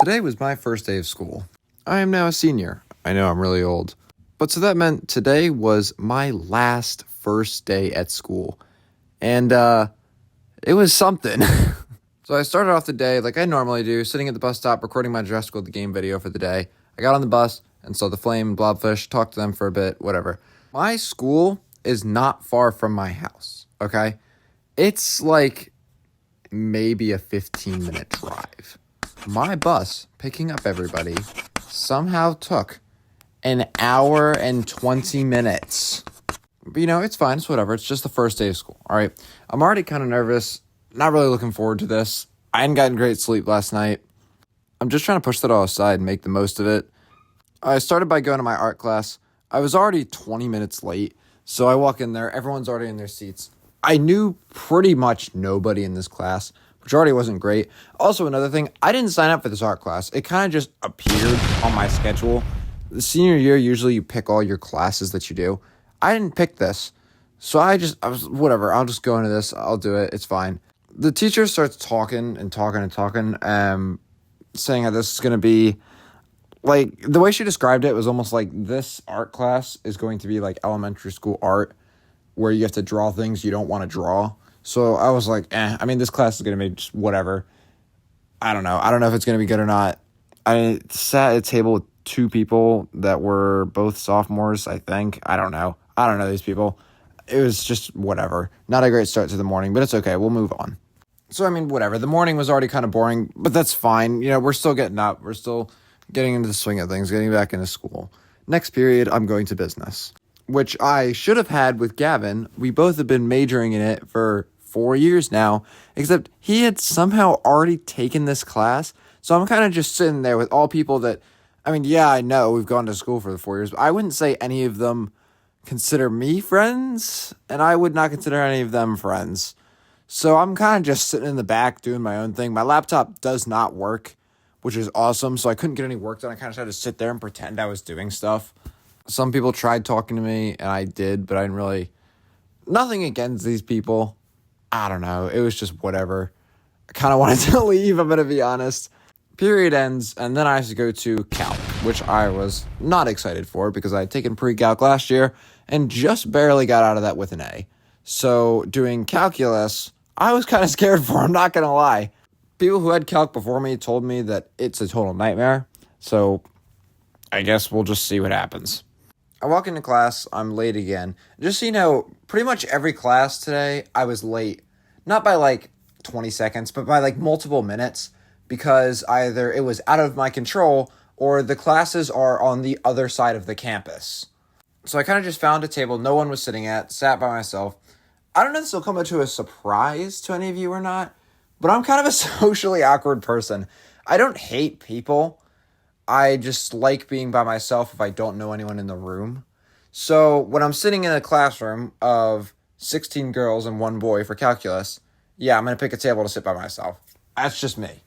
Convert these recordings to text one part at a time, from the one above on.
Today was my first day of school. I am now a senior. I know I'm really old. But so that meant today was my last first day at school. And it was something. So I started off the day like I normally do, sitting at the bus stop, recording my dress code the game video for the day. I got on the bus and saw the flame and blobfish, talked to them for a bit, whatever. My school is not far from my house, okay? It's like maybe a 15-minute drive. My bus, picking up everybody, somehow took an hour and 20 minutes. But, it's fine. It's whatever. It's just the first day of school, all right? I'm already kind of nervous. Not really looking forward to this. I hadn't gotten great sleep last night. I'm just trying to push that all aside and make the most of it. I started by going to my art class. I was already 20 minutes late, so I walk in there. Everyone's already in their seats. I knew pretty much nobody in this class, which already wasn't great. Also, another thing, I didn't sign up for this art class. It kind of just appeared on my schedule. The senior year, usually you pick all your classes that you do. I didn't pick this, so I was, whatever, I'll just go into this. I'll do it. It's fine. The teacher starts talking, saying how this is going to be, like, the way she described it was almost like this art class is going to be like elementary school art, where you have to draw things you don't want to draw. So I was like, this class is going to be just whatever. I don't know. I don't know if it's going to be good or not. I sat at a table with two people that were both sophomores, I think. I don't know. I don't know these people. It was just whatever. Not a great start to the morning, but it's okay. We'll move on. So, whatever. The morning was already kind of boring, but that's fine. We're still getting up. We're still getting into the swing of things, getting back into school. Next period, I'm going to business, which I should have had with Gavin. We both have been majoring in it for 4 years now, except he had somehow already taken this class. So I'm kind of just sitting there with all people that, I know we've gone to school for the 4 years, but I wouldn't say any of them consider me friends, and I would not consider any of them friends. So I'm kind of just sitting in the back doing my own thing. My laptop does not work, which is awesome, so I couldn't get any work done. I kind of had to sit there and pretend I was doing stuff. Some people tried talking to me, and I did, but I didn't really... Nothing against these people. I don't know. It was just whatever. I kind of wanted to leave, I'm going to be honest. Period ends, and then I have to go to calc, which I was not excited for because I had taken pre-calc last year and just barely got out of that with an A. So doing calculus, I was kind of scared for, I'm not going to lie. People who had calc before me told me that it's a total nightmare. So I guess we'll just see what happens. I walk into class, I'm late again. Just so you know, pretty much every class today, I was late. Not by like 20 seconds, but by like multiple minutes, because either it was out of my control or the classes are on the other side of the campus. So I kind of just found a table no one was sitting at, sat by myself. I don't know if this will come to a surprise to any of you or not, but I'm kind of a socially awkward person. I don't hate people. I just like being by myself if I don't know anyone in the room. So when I'm sitting in a classroom of 16 girls and one boy for calculus, I'm going to pick a table to sit by myself. That's just me.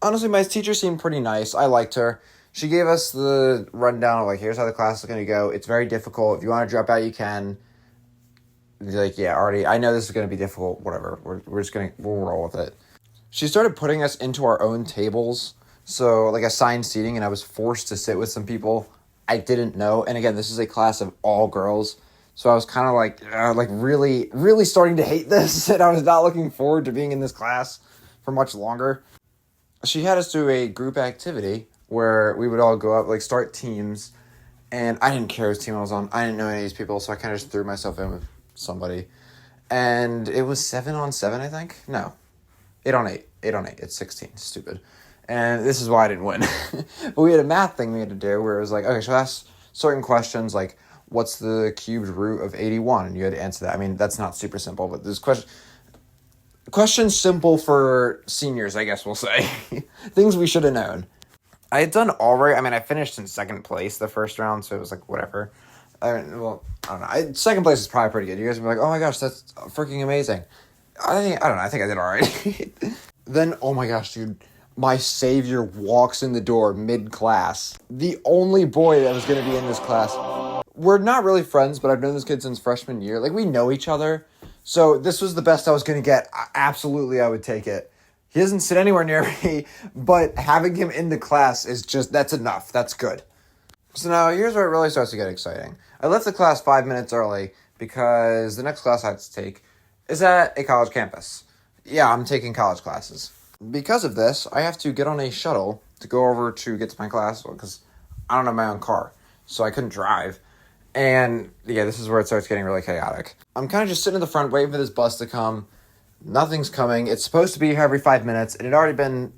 Honestly, my teacher seemed pretty nice. I liked her. She gave us the rundown of, like, here's how the class is going to go. It's very difficult. If you want to drop out, you can. Like, already, I know this is going to be difficult. Whatever. We'll roll with it. She started putting us into our own tables. So, like, assigned seating, and I was forced to sit with some people I didn't know. And again, this is a class of all girls. So I was kind of like really, really starting to hate this. And I was not looking forward to being in this class for much longer. She had us do a group activity where we would all go up, like, start teams. And I didn't care whose team I was on. I didn't know any of these people, so I kind of just threw myself in with somebody. And it was 7-on-7, I think? No. 8-on-8. 8-on-8. It's 16. Stupid. And this is why I didn't win. But we had a math thing we had to do where it was like, okay, so ask certain questions like, what's the cubed root of 81? And you had to answer that. That's not super simple, but this question's simple for seniors, I guess we'll say. Things we should have known. I had done all right. I finished in second place the first round, so it was like, whatever. I don't know. Second place is probably pretty good. You guys would be like, oh my gosh, that's freaking amazing. I don't know. I think I did all right. Then, oh my gosh, dude. My savior walks in the door mid-class. The only boy that was going to be in this class. We're not really friends, but I've known this kid since freshman year. Like, we know each other. So this was the best I was going to get. Absolutely, I would take it. He doesn't sit anywhere near me, but having him in the class is that's enough. That's good. So now here's where it really starts to get exciting. I left the class 5 minutes early because the next class I had to take is at a college campus. Yeah, I'm taking college classes. Because of this, I have to get on a shuttle to go over to get to my class because I don't have my own car, so I couldn't drive. And yeah, this is where it starts getting really chaotic. I'm kind of just sitting in the front waiting for this bus to come. Nothing's coming. It's supposed to be here every 5 minutes. It had already been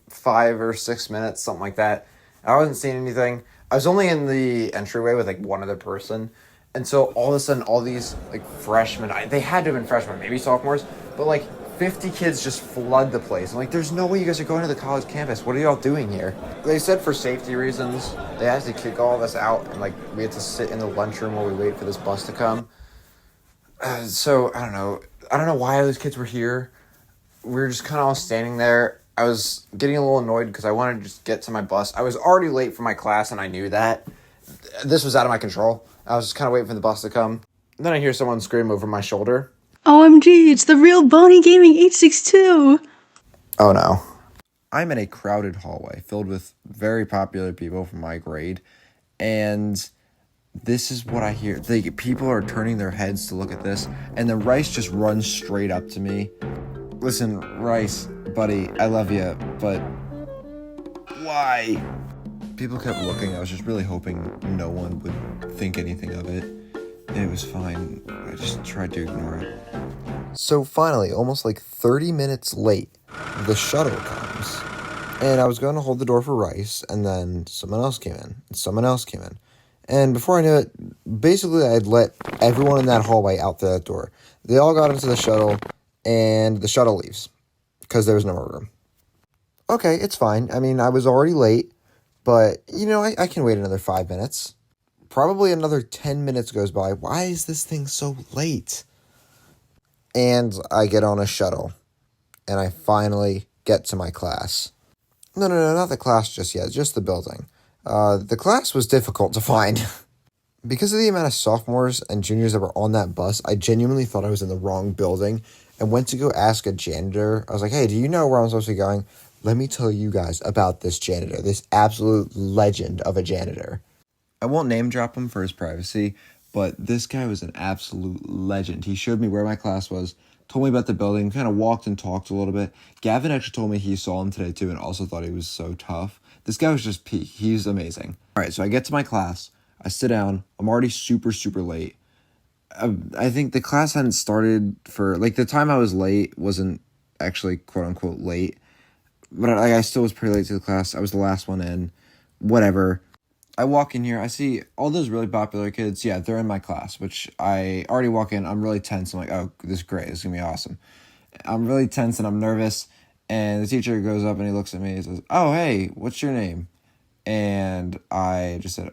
5 or 6 minutes, something like that. I wasn't seeing anything. I was only in the entryway with like one other person. And so all of a sudden, all these like freshmen, they had to have been freshmen, maybe sophomores, but like 50 kids just flood the place. I'm like, there's no way you guys are going to the college campus. What are y'all doing here? They said for safety reasons, they had to kick all of us out and like we had to sit in the lunchroom while we wait for this bus to come. So I don't know. I don't know why those kids were here. We were just kind of all standing there. I was getting a little annoyed because I wanted to just get to my bus. I was already late for my class and I knew that. This was out of my control. I was just kind of waiting for the bus to come. And then I hear someone scream over my shoulder. OMG, it's the real Bonnie Gaming 862! Oh no. I'm in a crowded hallway filled with very popular people from my grade. And this is what I hear. People are turning their heads to look at this. And then Rice just runs straight up to me. Listen, Rice, buddy, I love you, but why? People kept looking. I was just really hoping no one would think anything of it. And it was fine. I just tried to ignore it. So finally, almost like 30 minutes late, the shuttle comes. And I was going to hold the door for Rice, and then someone else came in, and someone else came in. And before I knew it, basically I'd let everyone in that hallway out that door. They all got into the shuttle, and the shuttle leaves because there was no more room. Okay, it's fine. I mean, I was already late, but, I can wait another 5 minutes. Probably another 10 minutes goes by. Why is this thing so late? And I get on a shuttle, and I finally get to my class. No, not the class just yet, just the building. The class was difficult to find. Because of the amount of sophomores and juniors that were on that bus, I genuinely thought I was in the wrong building and went to go ask a janitor. I was like, hey, do you know where I'm supposed to be going? Let me tell you guys about this janitor, this absolute legend of a janitor. I won't name drop him for his privacy, but this guy was an absolute legend. He showed me where my class was, told me about the building, kind of walked and talked a little bit. Gavin actually told me he saw him today too and also thought he was so tough. This guy was just peak. He's amazing. All right, so I get to my class. I sit down. I'm already super, super late. I think the class hadn't started for, the time I was late wasn't actually quote-unquote late. But I still was pretty late to the class. I was the last one in. Whatever. I walk in here. I see all those really popular kids. Yeah, they're in my class, which I already walk in. I'm really tense. I'm like, oh, this is great. This is going to be awesome. I'm really tense and I'm nervous. And the teacher goes up and he looks at me and says, oh, hey, what's your name? And I just said,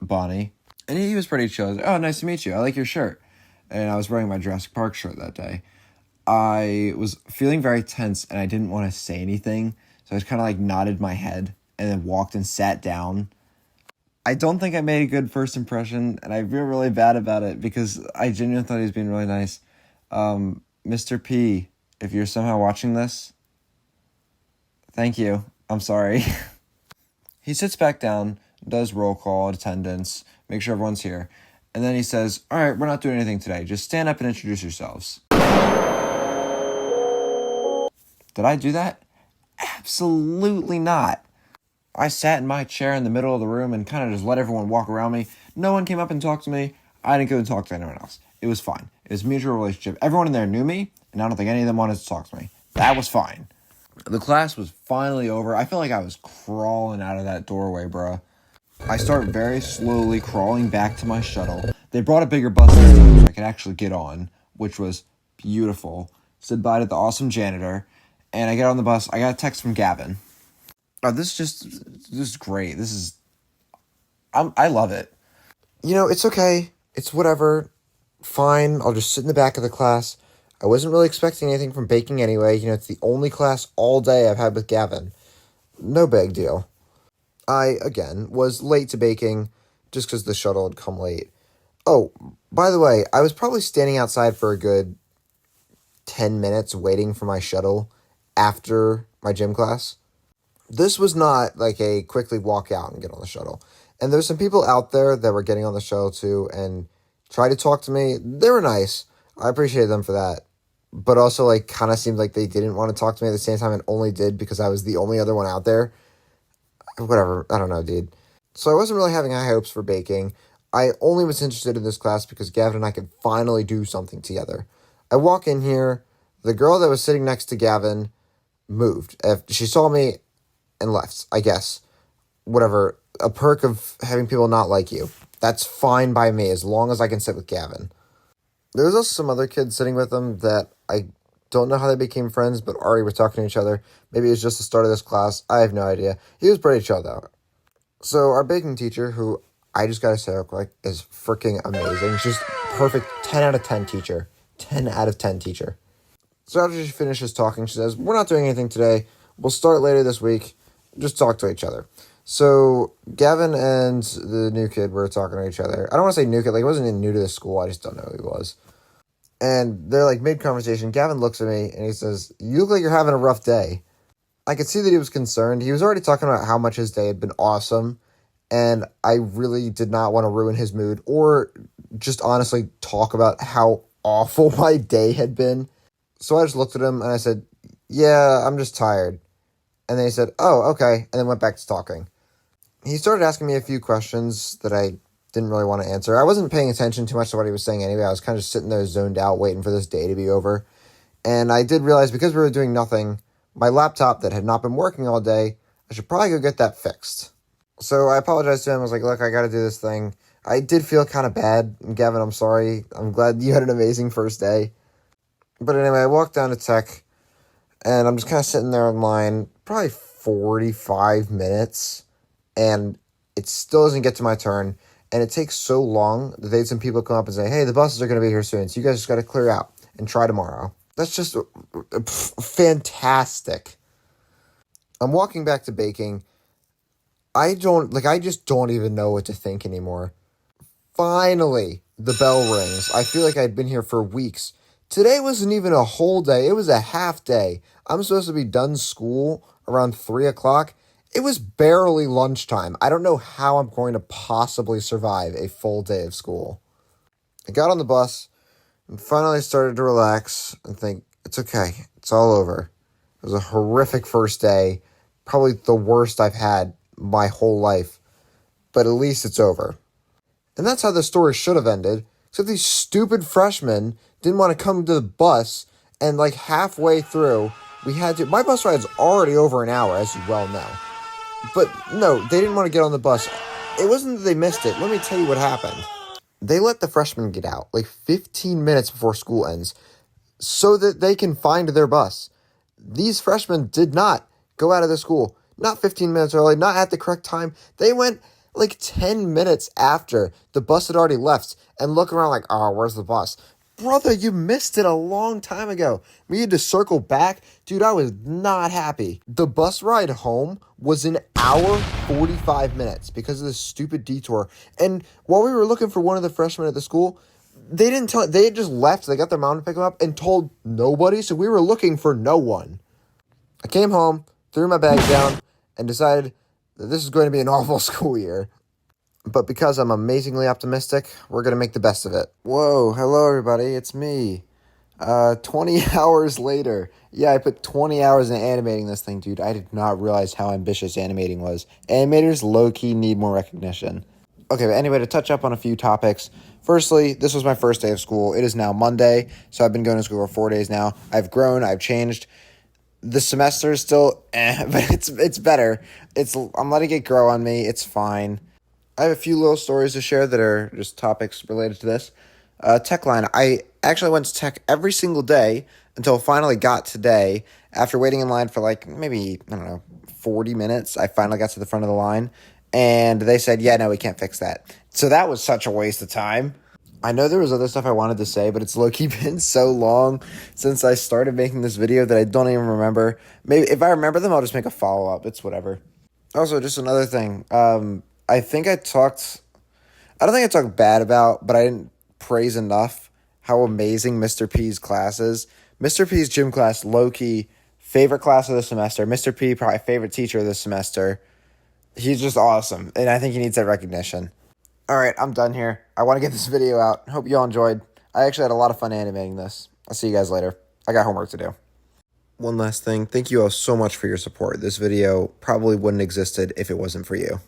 Bonnie. And he was pretty chill. I was like, oh, nice to meet you. I like your shirt. And I was wearing my Jurassic Park shirt that day. I was feeling very tense and I didn't want to say anything. So I just kind of nodded my head and then walked and sat down. I don't think I made a good first impression and I feel really bad about it because I genuinely thought he was being really nice. Mr. P, if you're somehow watching this, thank you. I'm sorry. He sits back down, does roll call, attendance, make sure everyone's here. And then he says, all right, we're not doing anything today. Just stand up and introduce yourselves. Did I do that? Absolutely not. I sat in my chair in the middle of the room and kind of just let everyone walk around me. No one came up and talked to me. I didn't go and talk to anyone else. It was fine. It was a mutual relationship. Everyone in there knew me, and I don't think any of them wanted to talk to me. That was fine. The class was finally over. I felt like I was crawling out of that doorway, bruh. I start very slowly crawling back to my shuttle. They brought a bigger bus this time so I could actually get on, which was beautiful. Said bye to the awesome janitor, and I get on the bus. I got a text from Gavin. Oh, this is great. I love it. It's okay. It's whatever. Fine. I'll just sit in the back of the class. I wasn't really expecting anything from baking anyway. It's the only class all day I've had with Gavin. No big deal. I, again, was late to baking just because the shuttle had come late. Oh, by the way, I was probably standing outside for a good 10 minutes waiting for my shuttle, after my gym class. This was not like a quickly walk out and get on the shuttle. And there's some people out there that were getting on the shuttle too and tried to talk to me. They were nice. I appreciate them for that. But also like kind of seemed like they didn't want to talk to me at the same time and only did because I was the only other one out there. Whatever. I don't know, dude. So I wasn't really having high hopes for baking. I only was interested in this class because Gavin and I could finally do something together. I walk in here. The girl that was sitting next to Gavin moved. She saw me and left, I guess. Whatever. A perk of having people not like you. That's fine by me as long as I can sit with Gavin. There was also some other kids sitting with them that I don't know how they became friends, but already were talking to each other. Maybe it was just the start of this class. I have no idea. He was pretty chill, though. So our baking teacher, who I just gotta say real quick, is freaking amazing. She's perfect 10 out of 10 teacher. 10 out of 10 teacher. So after she finishes talking, she says, we're not doing anything today. We'll start later this week. Just talk to each other. So Gavin and the new kid were talking to each other. I don't want to say new kid. Like, he wasn't even new to the school. I just don't know who he was. And they're like mid-conversation. Gavin looks at me and he says, you look like you're having a rough day. I could see that he was concerned. He was already talking about how much his day had been awesome. And I really did not want to ruin his mood or just honestly talk about how awful my day had been. So I just looked at him and I said, yeah, I'm just tired. And then he said, oh, okay. And then went back to talking. He started asking me a few questions that I didn't really want to answer. I wasn't paying attention too much to what he was saying anyway. I was kind of just sitting there zoned out waiting for this day to be over. And I did realize because we were doing nothing, my laptop that had not been working all day, I should probably go get that fixed. So I apologized to him. I was like, look, I got to do this thing. I did feel kind of bad. And Gavin, I'm sorry. I'm glad you had an amazing first day. But anyway, I walked down to tech and I'm just kind of sitting there in line, probably 45 minutes. And it still doesn't get to my turn. And it takes so long that they had some people come up and say, hey, the buses are going to be here soon. So you guys just got to clear out and try tomorrow. That's just fantastic. I'm walking back to baking. I just don't even know what to think anymore. Finally, the bell rings. I feel like I'd been here for weeks. Today wasn't even a whole day. It was a half day. I'm supposed to be done school around 3 o'clock. It was barely lunchtime. I don't know how I'm going to possibly survive a full day of school. I got on the bus and finally started to relax and think, it's okay. It's all over. It was a horrific first day. Probably the worst I've had my whole life. But at least it's over. And that's how the story should have ended. Except these stupid freshmen didn't want to come to the bus. And like halfway through, my bus ride's already over an hour, as you well know. But no, they didn't want to get on the bus. It wasn't that they missed it. Let me tell you what happened. They let the freshmen get out like 15 minutes before school ends so that they can find their bus. These freshmen did not go out of the school. Not 15 minutes early, not at the correct time. They went like 10 minutes after the bus had already left and look around like, oh, where's the bus? Brother, you missed it a long time ago. We had to circle back. Dude, I was not happy. The bus ride home was an hour 45 minutes because of this stupid detour. And while we were looking for one of the freshmen at the school, they had just left. They got their mom to pick them up and told nobody. So we were looking for no one. I came home, threw my bag down, and decided that this is going to be an awful school year. But because I'm amazingly optimistic, we're going to make the best of it. Whoa, hello everybody, it's me. 20 hours later. Yeah, I put 20 hours in animating this thing, dude. I did not realize how ambitious animating was. Animators low-key need more recognition. Okay, but anyway, to touch up on a few topics. Firstly, this was my first day of school. It is now Monday, so I've been going to school for 4 days now. I've grown, I've changed. The semester is still but it's better. I'm letting it grow on me. It's fine. I have a few little stories to share that are just topics related to this. Tech line. I actually went to tech every single day until I finally got today. After waiting in line for like maybe, 40 minutes, I finally got to the front of the line. And they said, yeah, no, we can't fix that. So that was such a waste of time. I know there was other stuff I wanted to say, but it's low-key been so long since I started making this video that I don't even remember. Maybe if I remember them, I'll just make a follow-up. It's whatever. Also, just another thing. I don't think I talked bad about, but I didn't praise enough how amazing Mr. P's class is. Mr. P's gym class, low-key, favorite class of the semester. Mr. P, probably favorite teacher of the semester. He's just awesome, and I think he needs that recognition. All right, I'm done here. I want to get this video out. Hope you all enjoyed. I actually had a lot of fun animating this. I'll see you guys later. I got homework to do. One last thing. Thank you all so much for your support. This video probably wouldn't have existed if it wasn't for you.